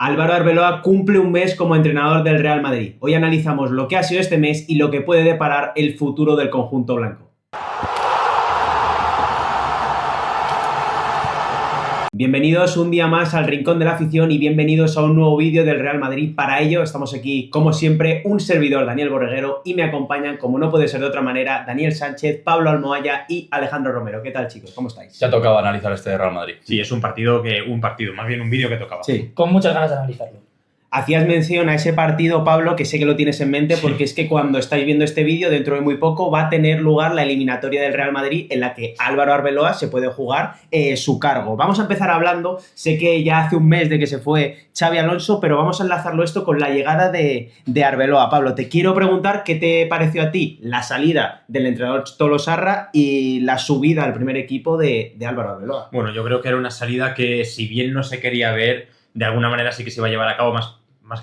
Álvaro Arbeloa cumple un mes como entrenador del Real Madrid. Hoy analizamos lo que ha sido este mes y lo que puede deparar el futuro del conjunto blanco. Bienvenidos un día más al Rincón de la Afición y bienvenidos a un nuevo vídeo del Real Madrid. Para ello estamos aquí, como siempre, un servidor, Daniel Borreguero, y me acompañan, como no puede ser de otra manera, Daniel Sánchez, Pablo Almohaya y Alejandro Romero. ¿Qué tal, chicos? ¿Cómo estáis? Ya tocaba analizar este Real Madrid. Sí, es un vídeo que tocaba. Sí. Con muchas ganas de analizarlo. Hacías mención a ese partido, Pablo, que sé que lo tienes en mente, porque es que cuando estáis viendo este vídeo, dentro de muy poco, va a tener lugar la eliminatoria del Real Madrid en la que Álvaro Arbeloa se puede jugar su cargo. Vamos a empezar hablando, sé que ya hace un mes de que se fue Xabi Alonso, pero vamos a enlazarlo esto con la llegada de Arbeloa. Pablo, te quiero preguntar qué te pareció a ti la salida del entrenador Tolosarra y la subida al primer equipo de Álvaro Arbeloa. Bueno, yo creo que era una salida que, si bien no se quería ver, de alguna manera sí que se iba a llevar a cabo más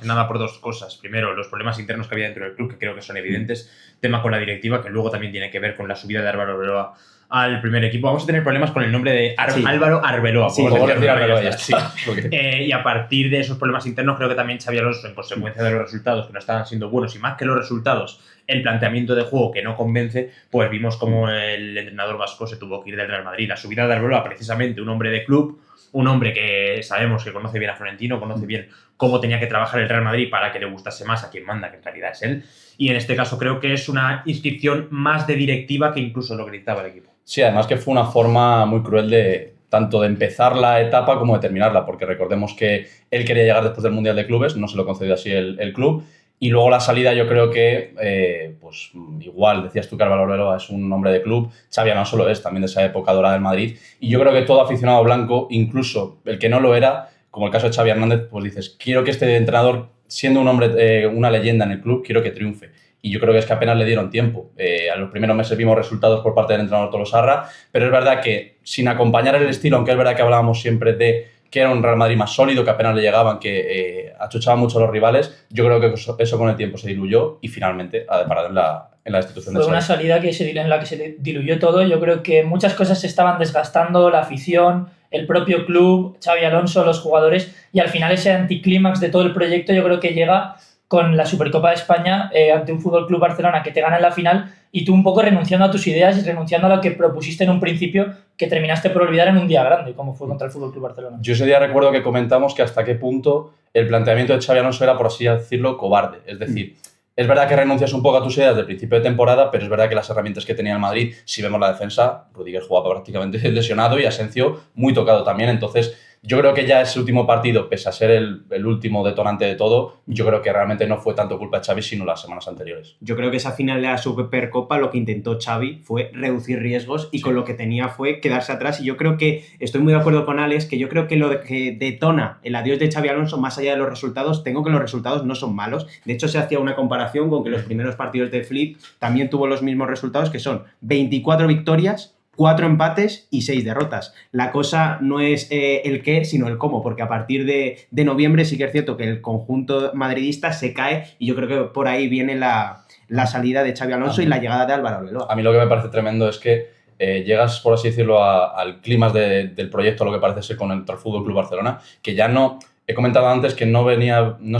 que nada por dos cosas. Primero, los problemas internos que había dentro del club, que creo que son evidentes. Tema con la directiva, que luego también tiene que ver con la subida de Álvaro Arbeloa al primer equipo. Vamos a tener problemas con el nombre de Álvaro Arbeloa. Sí, podemos decir Arbeloa ya está. Y a partir de esos problemas internos, creo que también Xabi Alonso, en consecuencia de los resultados que no estaban siendo buenos, y más que los resultados, el planteamiento de juego que no convence, pues vimos como el entrenador vasco se tuvo que ir del Real Madrid. La subida de Arbeloa, precisamente un hombre de club, un hombre que sabemos que conoce bien a Florentino, conoce bien cómo tenía que trabajar el Real Madrid para que le gustase más a quien manda, que en realidad es él. Y en este caso creo que es una inscripción más de directiva que incluso lo que dictaba el equipo. Sí, además que fue una forma muy cruel de tanto de empezar la etapa como de terminarla, porque recordemos que él quería llegar después del Mundial de Clubes, no se lo concedió así el club. Y luego la salida, yo creo que, pues igual, decías tú que Álvaro Arbeloa es un hombre de club, Xabi no solo es, también de esa época dorada del Madrid. Y yo creo que todo aficionado blanco, incluso el que no lo era, como el caso de Xavi Hernández, pues dices, quiero que este entrenador, siendo un hombre, una leyenda en el club, quiero que triunfe. Y yo creo que es que apenas le dieron tiempo. A los primeros meses vimos resultados por parte del entrenador Tolosarra, pero es verdad que sin acompañar el estilo, aunque es verdad que hablábamos siempre de que era un Real Madrid más sólido, que apenas le llegaban, que achuchaban mucho a los rivales, yo creo que eso con el tiempo se diluyó y finalmente ha deparado en la destitución de Xavi. Fue una salida en la que se diluyó todo. Yo creo que muchas cosas se estaban desgastando, la afición, el propio club, Xabi Alonso, los jugadores, y al final ese anticlímax de todo el proyecto yo creo que llega con la Supercopa de España ante un Fútbol Club Barcelona que te gana en la final y tú un poco renunciando a tus ideas y renunciando a lo que propusiste en un principio, que terminaste por olvidar en un día grande, como fue contra el Fútbol Club Barcelona. Yo ese día recuerdo que comentamos que hasta qué punto el planteamiento de Xabi Alonso era, por así decirlo, cobarde. Es decir, es verdad que renuncias un poco a tus ideas del principio de temporada, pero es verdad que las herramientas que tenía el Madrid, si vemos la defensa, Rudiger jugaba prácticamente lesionado y Asensio muy tocado también. Entonces, yo creo que ya ese último partido, pese a ser el último detonante de todo, yo creo que realmente no fue tanto culpa de Xavi, sino las semanas anteriores. Yo creo que esa final de la Supercopa lo que intentó Xavi fue reducir riesgos y con lo que tenía fue quedarse atrás. Y yo creo que, estoy muy de acuerdo con Alex, que yo creo que lo que detona el adiós de Xabi Alonso, más allá de los resultados, tengo que los resultados no son malos. De hecho, se hacía una comparación con que los primeros partidos de Flick también tuvo los mismos resultados, que son 24 victorias, 4 empates y 6 derrotas. La cosa no es el qué, sino el cómo, porque a partir de noviembre sí que es cierto que el conjunto madridista se cae y yo creo que por ahí viene la salida de Xabi Alonso y la llegada de Álvaro Arbeloa. A mí lo que me parece tremendo es que llegas, por así decirlo, al clímax del proyecto, lo que parece ser con el Fútbol Club Barcelona, que ya no... He comentado antes que no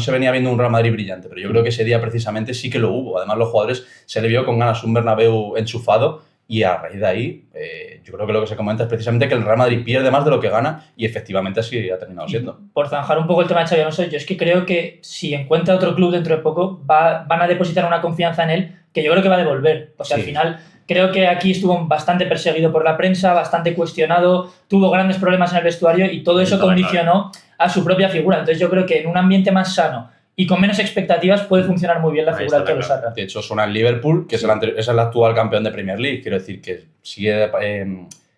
se venía viendo un Real Madrid brillante, pero yo creo que ese día precisamente sí que lo hubo. Además, los jugadores se le vio con ganas un Bernabéu enchufado. Y a raíz de ahí, yo creo que lo que se comenta es precisamente que el Real Madrid pierde más de lo que gana y efectivamente así ha terminado siendo. Por zanjar un poco el tema de Xabi Alonso, yo es que creo que si encuentra otro club dentro de poco, van a depositar una confianza en él que yo creo que va a devolver. Porque al final creo que aquí estuvo bastante perseguido por la prensa, bastante cuestionado, tuvo grandes problemas en el vestuario y todo eso condicionó a su propia figura. Entonces yo creo que en un ambiente más sano y con menos expectativas puede funcionar muy bien la figura de Tolosarra. De hecho, suena el Liverpool, que es el actual campeón de Premier League. Quiero decir que sigue,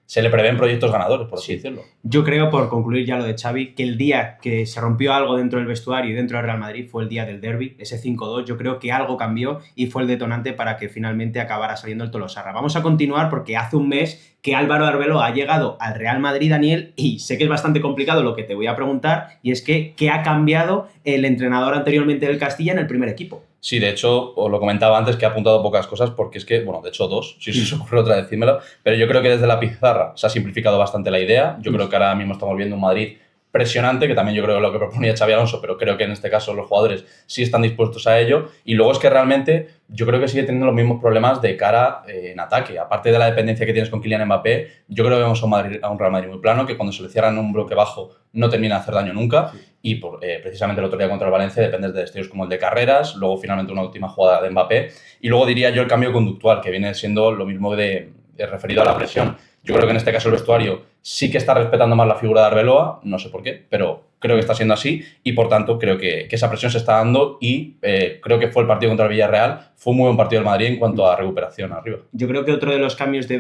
se le prevén proyectos ganadores, por así decirlo. Yo creo, por concluir ya lo de Xavi, que el día que se rompió algo dentro del vestuario y dentro del Real Madrid fue el día del derbi, ese 5-2. Yo creo que algo cambió y fue el detonante para que finalmente acabara saliendo el Tolosarra. Vamos a continuar porque hace un mes que Álvaro Arbeloa ha llegado al Real Madrid, Daniel, y sé que es bastante complicado lo que te voy a preguntar, y es que ¿qué ha cambiado el entrenador anteriormente del Castilla en el primer equipo? Sí, de hecho, os lo comentaba antes que he apuntado pocas cosas porque es que, bueno, de hecho dos, si os ocurre otra, decídmelo, pero yo creo que desde la pizarra se ha simplificado bastante la idea. Yo creo que ahora mismo estamos viendo un Madrid presionante, que también yo creo que es lo que proponía Xabi Alonso, pero creo que en este caso los jugadores sí están dispuestos a ello. Y luego es que realmente yo creo que sigue teniendo los mismos problemas de cara en ataque. Aparte de la dependencia que tienes con Kylian Mbappé, yo creo que vemos a un Real Madrid muy plano, que cuando se le cierran un bloque bajo no termina de hacer daño nunca. Y precisamente el otro día contra el Valencia dependes de destellos como el de Carreras, luego finalmente una última jugada de Mbappé. Y luego diría yo el cambio conductual, que viene siendo lo mismo de referido a la presión. Yo creo que en este caso el vestuario sí que está respetando más la figura de Arbeloa, no sé por qué, pero creo que está siendo así y por tanto creo que esa presión se está dando y creo que fue el partido contra el Villarreal, fue un muy buen partido del Madrid en cuanto a recuperación arriba. Yo creo que otro de los cambios que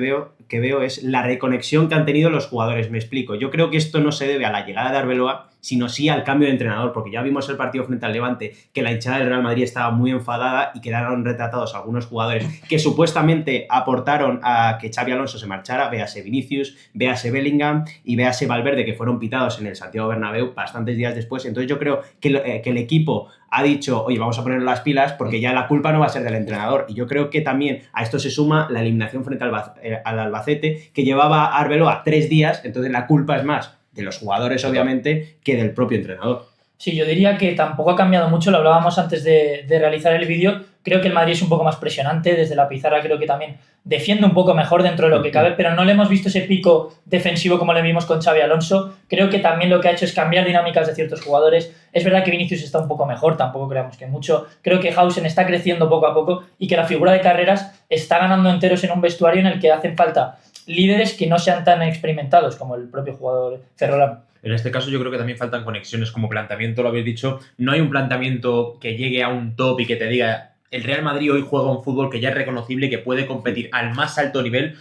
veo es la reconexión que han tenido los jugadores, me explico. Yo creo que esto no se debe a la llegada de Arbeloa, sino sí al cambio de entrenador, porque ya vimos el partido frente al Levante, que la hinchada del Real Madrid estaba muy enfadada y quedaron retratados algunos jugadores que supuestamente aportaron a que Xabi Alonso se marchara, véase Vinicius, véase Bellingham y véase Valverde, que fueron pitados en el Santiago Bernabéu bastantes días después. Entonces yo creo que el equipo ha dicho, oye, vamos a poner las pilas porque ya la culpa no va a ser del entrenador. Y yo creo que también a esto se suma la eliminación frente al Albacete, que llevaba a Arbeloa 3 días, entonces la culpa es más de los jugadores, obviamente, que del propio entrenador. Sí, yo diría que tampoco ha cambiado mucho, lo hablábamos antes de realizar el vídeo. Creo que el Madrid es un poco más presionante, desde la pizarra creo que también defiende un poco mejor dentro de lo que cabe, pero no le hemos visto ese pico defensivo como le vimos con Xabi Alonso. Creo que también lo que ha hecho es cambiar dinámicas de ciertos jugadores. Es verdad que Vinicius está un poco mejor, tampoco creamos que mucho. Creo que Hausen está creciendo poco a poco y que la figura de Carreras está ganando enteros en un vestuario en el que hacen falta líderes que no sean tan experimentados como el propio jugador Ferrolán. En este caso yo creo que también faltan conexiones como planteamiento, lo habéis dicho. No hay un planteamiento que llegue a un top y que te diga el Real Madrid hoy juega un fútbol que ya es reconocible y que puede competir al más alto nivel,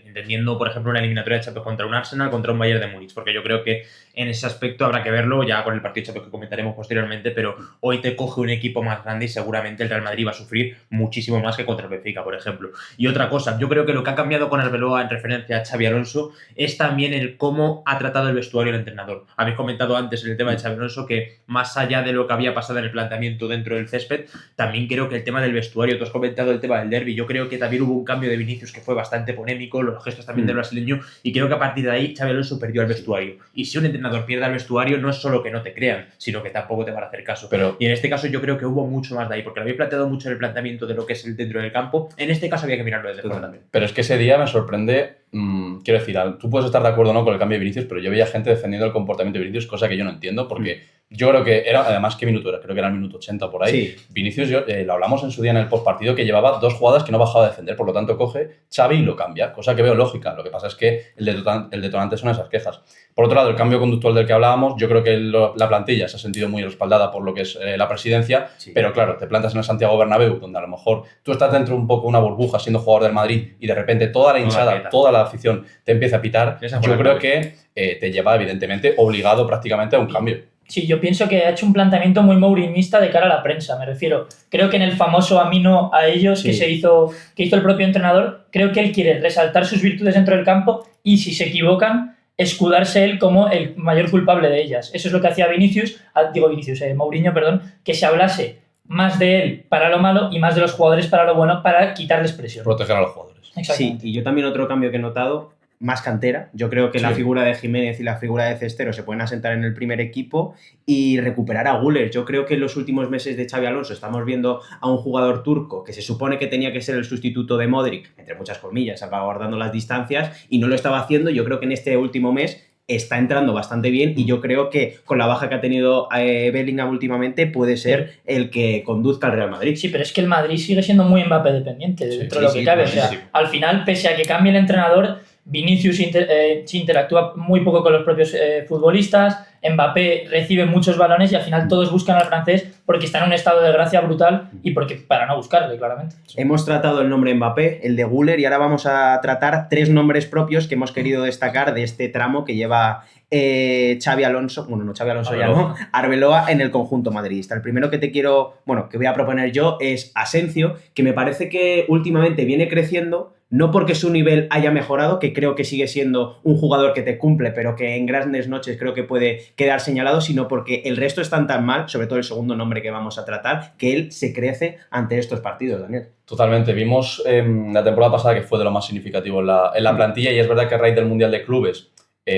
entendiendo, por ejemplo, una eliminatoria de Champions contra un Arsenal, contra un Bayern de Múnich, porque yo creo que en ese aspecto habrá que verlo ya con el partido de Champions que comentaremos posteriormente, pero hoy te coge un equipo más grande y seguramente el Real Madrid va a sufrir muchísimo más que contra el Benfica, por ejemplo. Y otra cosa, yo creo que lo que ha cambiado con Arbeloa en referencia a Xabi Alonso es también el cómo ha tratado el vestuario el entrenador. Habéis comentado antes en el tema de Xabi Alonso que más allá de lo que había pasado en el planteamiento dentro del césped, también creo que el tema del vestuario, tú has comentado el tema del derbi, yo creo que también hubo un cambio de Vinicius que fue bastante polémico, los gestos también del brasileño, y creo que a partir de ahí Xabi Alonso perdió el vestuario. Y si un entrenador pierde el vestuario, no es solo que no te crean, sino que tampoco te van a hacer caso. Y en este caso yo creo que hubo mucho más de ahí, porque lo habéis planteado mucho en el planteamiento de lo que es el dentro del campo. En este caso había que mirarlo desde fuera también. Pero es que ese día me sorprende, quiero decir, tú puedes estar de acuerdo o no con el cambio de Vinicius, pero yo veía gente defendiendo el comportamiento de Vinicius, cosa que yo no entiendo, porque yo creo que era, además, ¿qué minuto era? Creo que era el minuto 80 por ahí. Sí. Vinicius, lo hablamos en su día en el postpartido, que llevaba 2 jugadas que no bajaba a defender, por lo tanto coge Xavi y lo cambia, cosa que veo lógica. Lo que pasa es que el detonante son esas quejas. Por otro lado, el cambio conductual del que hablábamos, yo creo que la plantilla se ha sentido muy respaldada por lo que es la presidencia, pero claro, te plantas en el Santiago Bernabéu, donde a lo mejor tú estás dentro un poco de una burbuja siendo jugador del Madrid y de repente toda la hinchada, toda la afición te empieza a pitar. Yo creo que te lleva evidentemente obligado prácticamente a un cambio. Sí, yo pienso que ha hecho un planteamiento muy mourinhista de cara a la prensa, me refiero. Creo que en el famoso a mí no, a ellos, que hizo el propio entrenador, creo que él quiere resaltar sus virtudes dentro del campo y si se equivocan, escudarse él como el mayor culpable de ellas. Eso es lo que hacía Mourinho, que se hablase más de él para lo malo y más de los jugadores para lo bueno, para quitarles presión. Proteger a los jugadores. Sí, y yo también otro cambio que he notado, más cantera. Yo creo que la figura de Jiménez y la figura de Cestero se pueden asentar en el primer equipo y recuperar a Güler. Yo creo que en los últimos meses de Xabi Alonso estamos viendo a un jugador turco que se supone que tenía que ser el sustituto de Modric, entre muchas comillas, salvaguardando las distancias, y no lo estaba haciendo. Yo creo que en este último mes está entrando bastante bien y yo creo que con la baja que ha tenido Bellingham últimamente puede ser el que conduzca al Real Madrid. Sí, pero es que el Madrid sigue siendo muy Mbappé dependiente dentro de lo que cabe. O sea, al final, pese a que cambie el entrenador, Vinicius interactúa muy poco con los propios futbolistas, Mbappé recibe muchos balones y al final todos buscan al francés porque está en un estado de gracia brutal y porque para no buscarle, claramente. Hemos tratado el nombre Mbappé, el de Güler, y ahora vamos a tratar 3 nombres propios que hemos querido destacar de este tramo que lleva Xabi Alonso, Arbeloa en el conjunto madridista. El primero que voy a proponer yo es Asensio, que me parece que últimamente viene creciendo, no porque su nivel haya mejorado, que creo que sigue siendo un jugador que te cumple, pero que en grandes noches creo que puede quedar señalado, sino porque el resto están tan mal, sobre todo el segundo nombre que vamos a tratar, que él se crece ante estos partidos, Daniel. Totalmente. Vimos la temporada pasada que fue de lo más significativo en la plantilla y es verdad que a raíz del Mundial de Clubes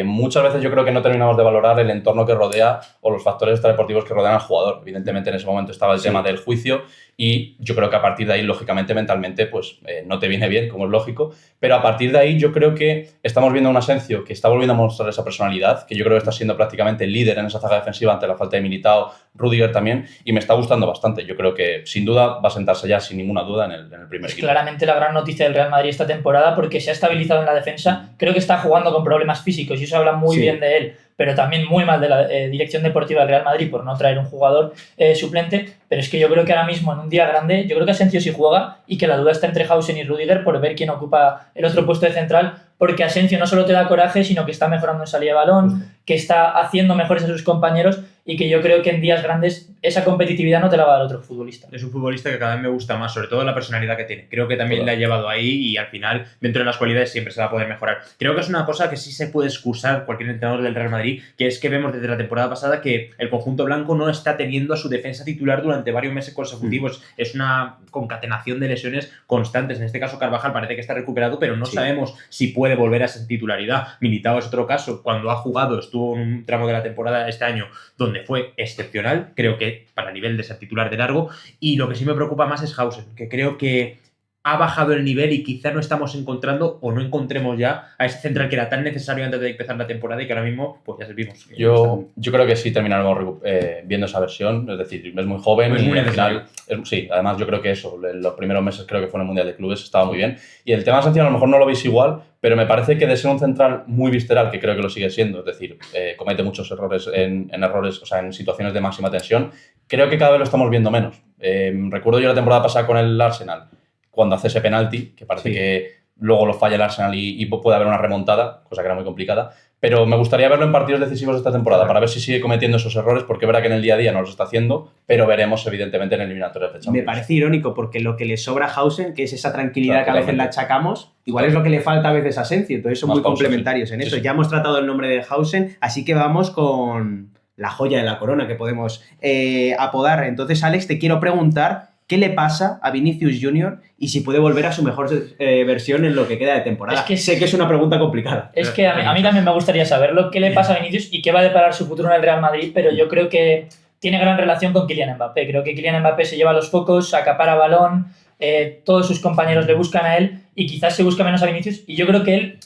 muchas veces yo creo que no terminamos de valorar el entorno que rodea o los factores extradeportivos que rodean al jugador. Evidentemente en ese momento estaba el tema del juicio y yo creo que a partir de ahí, lógicamente, mentalmente, pues no te viene bien, como es lógico, pero a partir de ahí yo creo que estamos viendo a un Asensio que está volviendo a mostrar esa personalidad, que yo creo que está siendo prácticamente el líder en esa zaga defensiva ante la falta de Militao, Rudiger también, y me está gustando bastante. Yo creo que sin duda va a sentarse ya sin ninguna duda en el primer equipo. Claramente la gran noticia del Real Madrid esta temporada porque se ha estabilizado en la defensa, creo que está jugando con problemas físicos y eso habla muy bien de él, pero también muy mal de la dirección deportiva del Real Madrid por no traer un jugador suplente, pero es que yo creo que ahora mismo en un día grande, yo creo que Asensio sí juega y que la duda está entre Hausen y Rudiger por ver quién ocupa el otro puesto de central, porque Asensio no solo te da coraje, sino que está mejorando en salida de balón, que está haciendo mejores a sus compañeros y que yo creo que en días grandes esa competitividad no te la va a dar otro futbolista. Es un futbolista que cada vez me gusta más, sobre todo la personalidad que tiene. Creo que también le ha llevado ahí y al final, dentro de las cualidades, siempre se va a poder mejorar. Creo que es una cosa que sí se puede excusar cualquier entrenador del Real Madrid, que es que vemos desde la temporada pasada que el conjunto blanco no está teniendo a su defensa titular durante varios meses consecutivos. Es una concatenación de lesiones constantes. En este caso, Carvajal parece que está recuperado, pero no sabemos si puede volver a esa titularidad. Militao es otro caso. Cuando ha jugado, estuvo en un tramo de la temporada este año donde fue excepcional, creo que para nivel de ser titular de largo, y lo que sí me preocupa más es Hausen, que creo que ha bajado el nivel y quizá no estamos encontrando o no encontremos ya a ese central que era tan necesario antes de empezar la temporada y que ahora mismo pues ya servimos. Yo creo que sí terminaremos viendo esa versión, es decir, es muy joven es y muy al final, sí, además yo creo que eso, los primeros meses creo que fue en el Mundial de Clubes, estaba muy bien. Y el tema de Asensio a lo mejor no lo veis igual, pero me parece que de ser un central muy visceral, que creo que lo sigue siendo, es decir, comete muchos errores en situaciones de máxima tensión, creo que cada vez lo estamos viendo menos. Recuerdo yo la temporada pasada con el Arsenal, cuando hace ese penalti, que parece que luego lo falla el Arsenal y puede haber una remontada, cosa que era muy complicada, pero me gustaría verlo en partidos decisivos de esta temporada para ver si sigue cometiendo esos errores, porque es verdad que en el día a día no los está haciendo, pero veremos evidentemente en el eliminatorio de Champions. Me parece irónico porque lo que le sobra a Hausen, que es esa tranquilidad que a veces le achacamos, igual es lo que le falta a veces a Asensio, entonces son muy complementarios en eso. Ya hemos tratado el nombre de Hausen, así que vamos con la joya de la corona que podemos apodar. Entonces, Alex, te quiero preguntar ¿qué le pasa a Vinicius Junior y si puede volver a su mejor versión en lo que queda de temporada? Es que sé que es una pregunta complicada. Es que a mí también me gustaría saberlo, qué le pasa a Vinicius y qué va a deparar su futuro en el Real Madrid, pero yo creo que tiene gran relación con Kylian Mbappé. Creo que Kylian Mbappé se lleva los focos, acapara balón, todos sus compañeros le buscan a él y quizás se busca menos a Vinicius y yo creo que él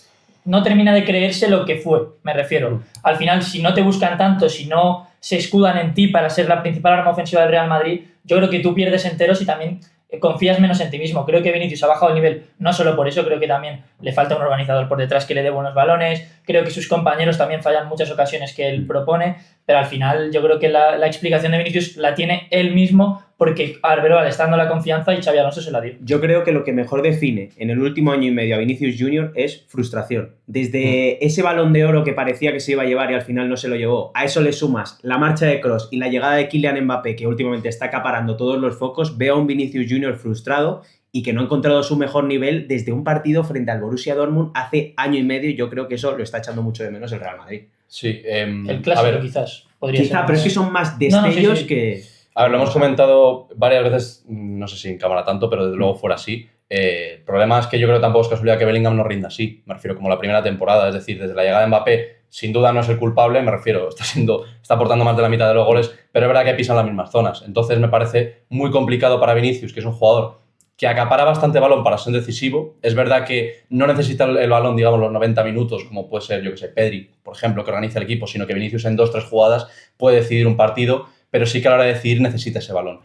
no termina de creerse lo que fue, me refiero. Al final, si no te buscan tanto, si no se escudan en ti para ser la principal arma ofensiva del Real Madrid, yo creo que tú pierdes enteros y también confías menos en ti mismo. Creo que Vinicius ha bajado el nivel, no solo por eso, creo que también le falta un organizador por detrás que le dé buenos balones, creo que sus compañeros también fallan muchas ocasiones que él propone, pero al final yo creo que la explicación de Vinicius la tiene él mismo porque Arbeloa le está dando la confianza y Xabi Alonso se la dio. Yo creo que lo que mejor define en el último año y medio a Vinicius Junior es frustración. Desde ese Balón de Oro que parecía que se iba a llevar y al final no se lo llevó, a eso le sumas la marcha de Kroos y la llegada de Kylian Mbappé, que últimamente está acaparando todos los focos, veo a un Vinicius Junior frustrado y que no ha encontrado su mejor nivel desde un partido frente al Borussia Dortmund hace año y medio. Yo creo que eso lo está echando mucho de menos el Real Madrid. Sí, el clásico quizás podría ser. Pero es que son más destellos que... A ver, lo hemos comentado varias veces, no sé si en cámara tanto, pero desde luego fuera así. El problema es que yo creo que tampoco es casualidad que Bellingham no rinda así. Me refiero como la primera temporada, es decir, desde la llegada de Mbappé, sin duda no es el culpable, me refiero, está aportando más de la mitad de los goles, pero es verdad que pisan las mismas zonas. Entonces me parece muy complicado para Vinicius, que es un jugador que acapara bastante balón para ser decisivo. Es verdad que no necesita el balón, digamos, los 90 minutos, como puede ser, yo que sé, Pedri, por ejemplo, que organiza el equipo, sino que Vinicius en 2-3 jugadas puede decidir un partido, pero sí que a la hora de decidir necesita ese balón.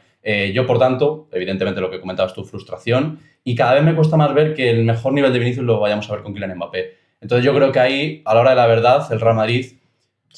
Yo, por tanto, evidentemente lo que comentabas tu frustración, y cada vez me cuesta más ver que el mejor nivel de Vinicius lo vayamos a ver con Kylian Mbappé. Entonces yo creo que ahí, a la hora de la verdad, el Real Madrid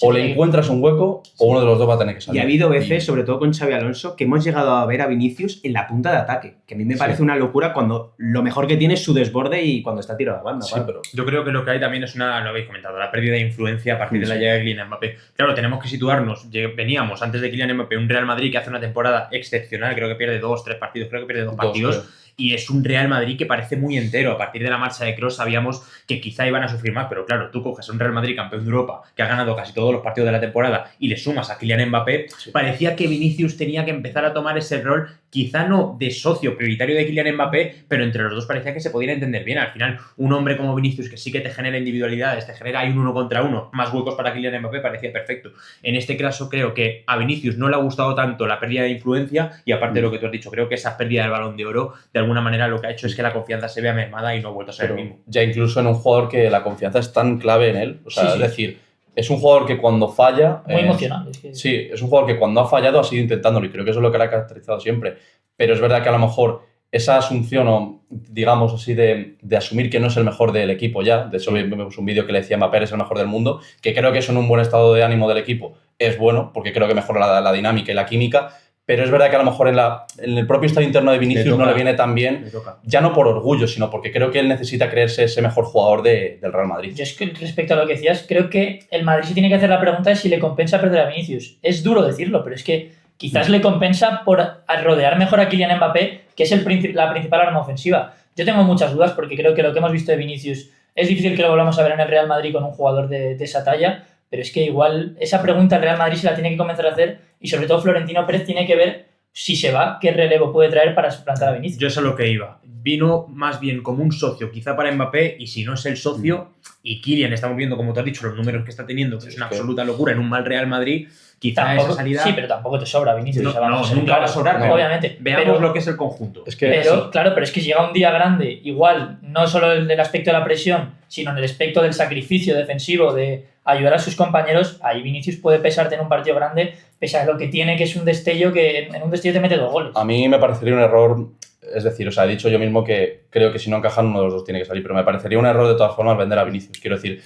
o le encuentras un hueco o uno de los dos va a tener que salir. Y ha habido veces, sobre todo con Xabi Alonso, que hemos llegado a ver a Vinicius en la punta de ataque, que a mí me parece una locura cuando lo mejor que tiene es su desborde y cuando está tirado a la banda. Sí, pero yo creo que lo que hay también es lo habéis comentado, la pérdida de influencia a partir de la llegada de Kylian Mbappé. Claro, tenemos que situarnos. Veníamos antes de Kylian Mbappé un Real Madrid que hace una temporada excepcional, creo que pierde 2-3 partidos, creo que pierde 2 partidos. Creo. Y es un Real Madrid que parece muy entero. A partir de la marcha de Kroos sabíamos que quizá iban a sufrir más, pero claro, tú coges a un Real Madrid campeón de Europa que ha ganado casi todos los partidos de la temporada y le sumas a Kylian Mbappé, parecía que Vinicius tenía que empezar a tomar ese rol quizá no de socio prioritario de Kylian Mbappé, pero entre los dos parecía que se podían entender bien. Al final, un hombre como Vinicius, que sí que te genera individualidades, te genera ahí un 1 contra 1, más huecos para Kylian Mbappé, parecía perfecto. En este caso, creo que a Vinicius no le ha gustado tanto la pérdida de influencia, y aparte de lo que tú has dicho, creo que esa pérdida del Balón de Oro, de alguna manera lo que ha hecho es que la confianza se vea mermada y no ha vuelto a ser el mismo. Ya incluso en un jugador que la confianza es tan clave en él, o sea, Sí, sí. es decir, es un jugador que cuando falla... Muy emocional. Es que... Sí, es un jugador que cuando ha fallado ha seguido intentándolo y creo que eso es lo que le ha caracterizado siempre. Pero es verdad que a lo mejor esa asunción, o digamos así, de asumir que no es el mejor del equipo ya, de hecho vimos un vídeo que le decía Mbappé es el mejor del mundo, que creo que eso en un buen estado de ánimo del equipo es bueno, porque creo que mejora la dinámica y la química, pero es verdad que a lo mejor en el propio estado interno de Vinicius no le viene tan bien, ya no por orgullo, sino porque creo que él necesita creerse ese mejor jugador del Real Madrid. Yo es que respecto a lo que decías, creo que el Madrid se tiene que hacer la pregunta de si le compensa perder a Vinicius. Es duro decirlo, pero es que quizás le compensa por rodear mejor a Kylian Mbappé, que es la principal arma ofensiva. Yo tengo muchas dudas porque creo que lo que hemos visto de Vinicius es difícil que lo volvamos a ver en el Real Madrid con un jugador de esa talla, pero es que igual esa pregunta el Real Madrid se la tiene que comenzar a hacer y sobre todo Florentino Pérez tiene que ver si se va, qué relevo puede traer para suplantar a Vinicius. Yo sé a lo que iba. Vino más bien como un socio, quizá para Mbappé, y si no es el socio, y Kylian, estamos viendo, como tú has dicho, los números que está teniendo, que es una absoluta locura en un mal Real Madrid, quizá Tampoco, esa salida... Sí, pero tampoco te sobra Vinicius. No, o sea, vamos a ser nunca va a claros. sobrar, No, obviamente. Veamos lo que es el conjunto. Es que Pero, claro, pero es que si llega un día grande, igual, no solo en el aspecto de la presión, sino en el aspecto del sacrificio defensivo, de ayudar a sus compañeros, ahí Vinicius puede pesarte en un partido grande, pese a lo que tiene, que es un destello, que en un destello te mete 2 goles. A mí me parecería un error, es decir, o sea, he dicho yo mismo que creo que si no encajan uno de los dos tiene que salir, pero me parecería un error de todas formas vender a Vinicius. Quiero decir,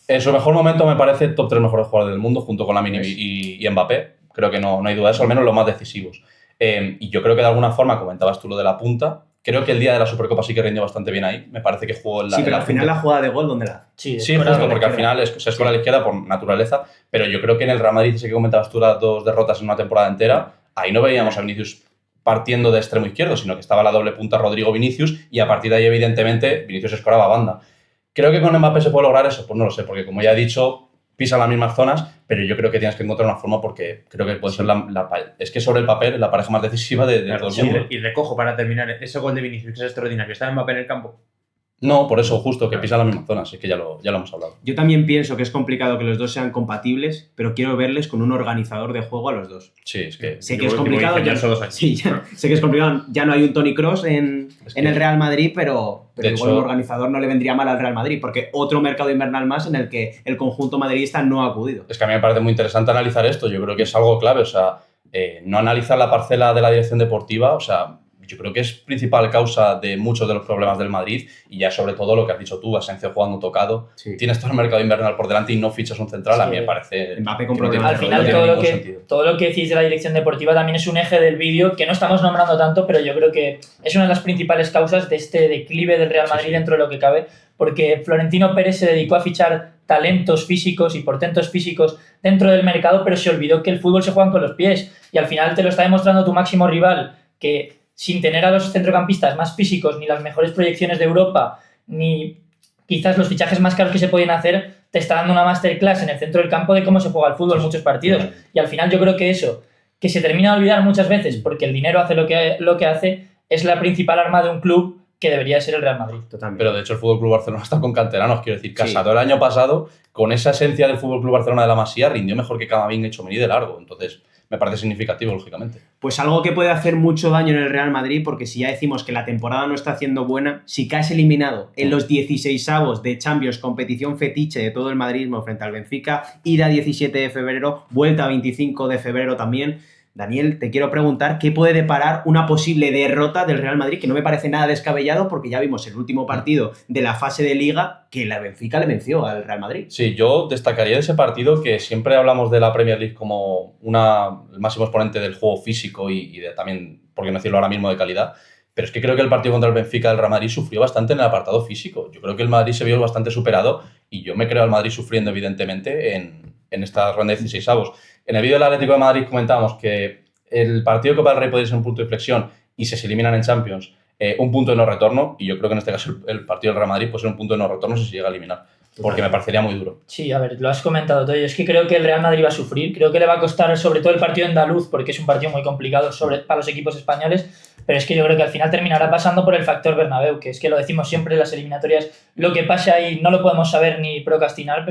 en su mejor momento me parece top 3 mejores jugadores del mundo, junto con Lamine y Mbappé. Creo que no hay duda de eso, al menos los más decisivos. Y yo creo que de alguna forma, comentabas tú lo de la punta, creo que el día de la Supercopa sí que rindió bastante bien ahí. Me parece que jugó en la... Sí, pero en al final la jugada de gol, ¿dónde la? Sí, justo, porque al final es con la izquierda por naturaleza, pero yo creo que en el Real Madrid, ese que comentabas tú, las 2 derrotas en una temporada entera, ahí no veíamos a Vinicius partiendo de extremo izquierdo, sino que estaba la doble punta Rodrigo-Vinicius y a partir de ahí, evidentemente, Vinicius escoraba banda. ¿Creo que con Mbappé se puede lograr eso? Pues no lo sé, porque como ya he dicho, pisan las mismas zonas, pero yo creo que tienes que encontrar una forma porque creo que puede ser es que sobre el papel la pareja más decisiva de todo el mundo. Y recojo para terminar, ese gol de Vinicius es extraordinario. ¿Está Mbappé en el campo? No, por eso justo, que pisan las mismas zonas, es que ya lo hemos hablado. Yo también pienso que es complicado que los dos sean compatibles, pero quiero verles con un organizador de juego a los dos. Sí, es que... Sé que es complicado, Sí, sé que es complicado, ya no hay un Toni Kroos en el Real Madrid, pero igual hecho, un organizador no le vendría mal al Real Madrid, porque otro mercado invernal más en el que el conjunto madridista no ha acudido. Es que a mí me parece muy interesante analizar esto, yo creo que es algo clave, o sea, no analizar la parcela de la dirección deportiva, o sea, yo creo que es principal causa de muchos de los problemas del Madrid y ya sobre todo lo que has dicho tú, Asensio jugando tocado, tienes todo el mercado invernal por delante y no fichas un central, a mí me parece... Mbappé con problemas. Al final todo lo que decís de la dirección deportiva también es un eje del vídeo que no estamos nombrando tanto, pero yo creo que es una de las principales causas de este declive del Real Madrid dentro de lo que cabe, porque Florentino Pérez se dedicó a fichar talentos físicos y portentos físicos dentro del mercado, pero se olvidó que el fútbol se juega con los pies y al final te lo está demostrando tu máximo rival, que sin tener a los centrocampistas más físicos, ni las mejores proyecciones de Europa, ni quizás los fichajes más caros que se pueden hacer, te está dando una masterclass en el centro del campo de cómo se juega el fútbol en muchos partidos. Y al final yo creo que eso, que se termina de olvidar muchas veces porque el dinero hace lo que hace, es la principal arma de un club que debería ser el Real Madrid. Totalmente. Pero de hecho el FC Barcelona está con canteranos, quiero decir, Casado el año pasado, con esa esencia del FC Barcelona de la Masía, rindió mejor que Camavinga y Tchouaméni de largo, entonces... me parece significativo, lógicamente. Pues algo que puede hacer mucho daño en el Real Madrid, porque si ya decimos que la temporada no está haciendo buena, si caes eliminado en los 16avos de Champions, competición fetiche de todo el madridismo frente al Benfica, ida 17 de febrero, vuelta 25 de febrero también, Daniel, te quiero preguntar qué puede deparar una posible derrota del Real Madrid, que no me parece nada descabellado porque ya vimos el último partido de la fase de Liga que la Benfica le venció al Real Madrid. Sí, yo destacaría de ese partido que siempre hablamos de la Premier League como el máximo exponente del juego físico y de también, por qué no decirlo ahora mismo, de calidad. Pero es que creo que el partido contra el Benfica del Real Madrid sufrió bastante en el apartado físico. Yo creo que el Madrid se vio bastante superado y yo me creo al Madrid sufriendo, evidentemente, en esta ronda de 16avos. En el vídeo del Atlético de Madrid comentábamos que el partido de Copa del Rey podría ser un punto de inflexión y si se eliminan en Champions, un punto de no retorno. Y yo creo que en este caso el partido del Real Madrid puede ser un punto de no retorno si se llega a eliminar. porque me parecería muy duro. Sí, a ver, lo has comentado todo. Yo es que creo que el Real Madrid va a sufrir. Creo que le va a costar sobre todo el partido andaluz, porque es un partido muy complicado para los equipos españoles. Pero es que yo creo que al final terminará pasando por el factor Bernabéu, que es que lo decimos siempre en las eliminatorias. Lo que pase ahí no lo podemos saber ni procrastinar,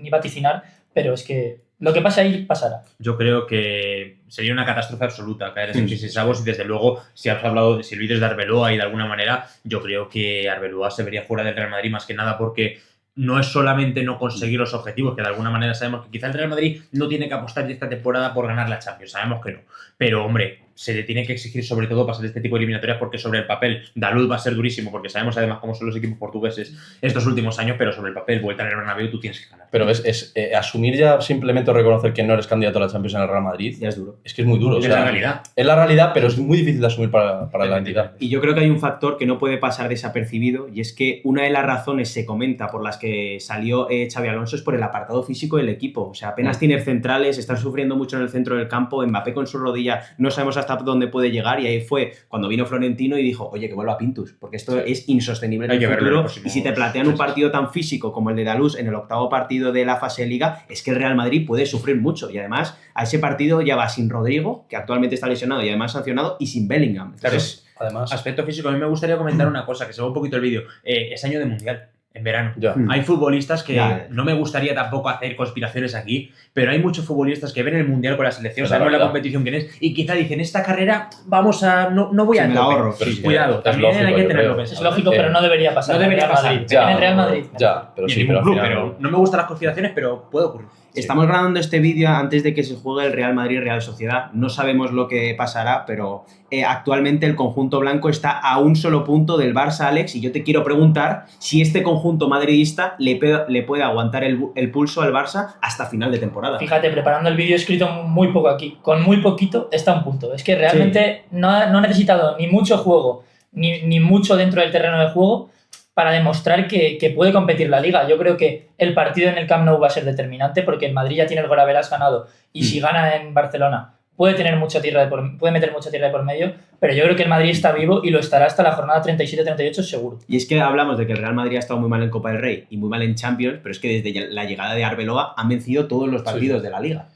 ni vaticinar, pero es que lo que pase ahí pasará. Yo creo que sería una catástrofe absoluta caer en esos avos y desde luego, si has hablado de Silvides de Arbeloa y de alguna manera, yo creo que Arbeloa se vería fuera del Real Madrid más que nada porque no es solamente no conseguir los objetivos, que de alguna manera sabemos que quizá el Real Madrid no tiene que apostar esta temporada por ganar la Champions, sabemos que no, pero hombre, se le tiene que exigir sobre todo pasar este tipo de eliminatorias porque sobre el papel Daluz va a ser durísimo porque sabemos además cómo son los equipos portugueses estos últimos años, pero sobre el papel, vuelta en el Bernabéu, tú tienes que ganar. Pero es asumir ya simplemente o reconocer que no eres candidato a la Champions en el Real Madrid, Ya es duro. es que es muy duro. Es la realidad. Es la realidad, pero es muy difícil de asumir para la entidad. Y yo creo que hay un factor que no puede pasar desapercibido y es que una de las razones se comenta por las que salió Xabi Alonso es por el apartado físico del equipo. O sea, apenas tiene centrales, están sufriendo mucho en el centro del campo, Mbappé con su rodilla no sabemos hasta dónde puede llegar y ahí fue cuando vino Florentino y dijo, oye, que vuelva Pintus, porque esto es insostenible en el futuro y si te plantean un partido tan físico como el de Daluz en el octavo partido de la fase de Liga, es que el Real Madrid puede sufrir mucho y además a ese partido ya va sin Rodrigo, que actualmente está lesionado y además sancionado, y sin Bellingham. Entonces, Además, aspecto físico, a mí me gustaría comentar una cosa, que se ve un poquito el vídeo, es año de Mundial. En verano. Ya. Hay futbolistas que Ya. no me gustaría tampoco hacer conspiraciones aquí, pero hay muchos futbolistas que ven el Mundial con la selección, Es la sabemos la verdad. competición que es, y quizá dicen, esta carrera vamos a... No voy a... me la tope". ahorro. Pero es que Cuidado, es también lógico, hay que yo tenerlo creo. pensado. Es lógico, pero no debería pasar. No en el debería Real pasar. Madrid. Ya, En el Real Madrid. Ya, pero Ni en sí, ningún pero club, al final- pero no me gustan las conspiraciones, pero puede ocurrir. Estamos grabando este vídeo antes de que se juegue el Real Madrid-Real Sociedad. No sabemos lo que pasará, pero actualmente el conjunto blanco está a un solo punto del Barça, Alex, y yo te quiero preguntar si este conjunto madridista le puede aguantar el pulso al Barça hasta final de temporada. Fíjate, preparando el vídeo he escrito muy poco aquí. Con muy poquito está a un punto. Es que realmente no ha necesitado ni mucho juego, ni mucho dentro del terreno de juego para demostrar que puede competir la Liga. Yo creo que el partido en el Camp Nou va a ser determinante porque el Madrid ya tiene el gol a veras ganado y si gana en Barcelona puede meter mucha tierra de por medio, pero yo creo que el Madrid está vivo y lo estará hasta la jornada 37-38 seguro. Y es que hablamos de que el Real Madrid ha estado muy mal en Copa del Rey y muy mal en Champions, pero es que desde la llegada de Arbeloa han vencido todos los partidos de la Liga.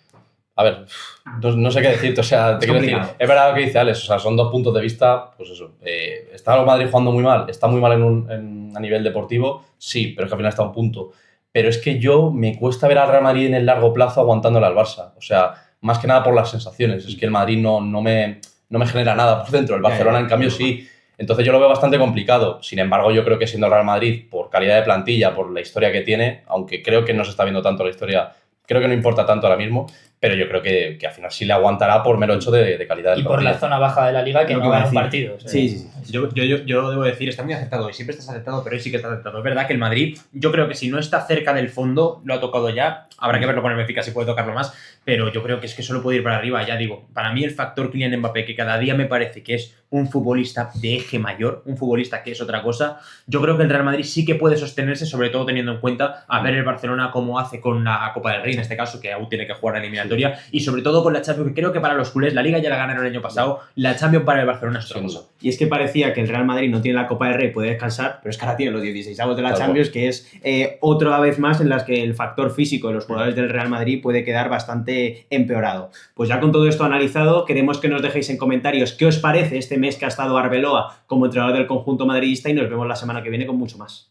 A ver, no sé qué decirte, o sea, te quiero decir, complicado. es verdad lo que dice Alex, o sea, son dos puntos de vista, pues eso, ¿está el Madrid jugando muy mal? ¿Está muy mal a nivel deportivo? Sí, pero es que al final está a un punto. Pero es que me cuesta ver al Real Madrid en el largo plazo aguantándole al Barça, o sea, más que nada por las sensaciones, es que el Madrid no me genera nada por dentro, el Barcelona en cambio sí. Entonces yo lo veo bastante complicado. Sin embargo, yo creo que siendo el Real Madrid, por calidad de plantilla, por la historia que tiene, aunque creo que no se está viendo tanto la historia, creo que no importa tanto ahora mismo, pero yo creo que al final sí le aguantará por mero hecho de calidad de Y por la zona baja de la Liga que Lo no que iba a gana un decir. partido. O sea, Sí. Yo debo decir, está muy acertado y siempre estás acertado, pero hoy sí que está acertado. Es verdad que el Madrid, yo creo que si no está cerca del fondo, lo ha tocado ya. Habrá que verlo con el Benfica si puede tocarlo más, pero yo creo que es que solo puede ir para arriba. Ya digo, para mí el factor Kylian Mbappé, que cada día me parece que es un futbolista de eje mayor, un futbolista que es otra cosa, yo creo que el Real Madrid sí que puede sostenerse, sobre todo teniendo en cuenta a ver el Barcelona cómo hace con la Copa del Rey, en este caso, que aún tiene que jugar la eliminatoria, y sobre todo con la Champions, que creo que para los culés, la Liga ya la ganaron el año pasado, la Champions para el Barcelona es otra cosa. Y es que parecía que el Real Madrid no tiene la Copa del Rey, puede descansar, pero es que ahora tiene los 16avos de la Claro. Champions, que es otra vez más en las que el factor físico de los jugadores del Real Madrid puede quedar bastante empeorado. Pues ya con todo esto analizado, queremos que nos dejéis en comentarios qué os parece este mes que ha estado Arbeloa como entrenador del conjunto madridista y nos vemos la semana que viene con mucho más.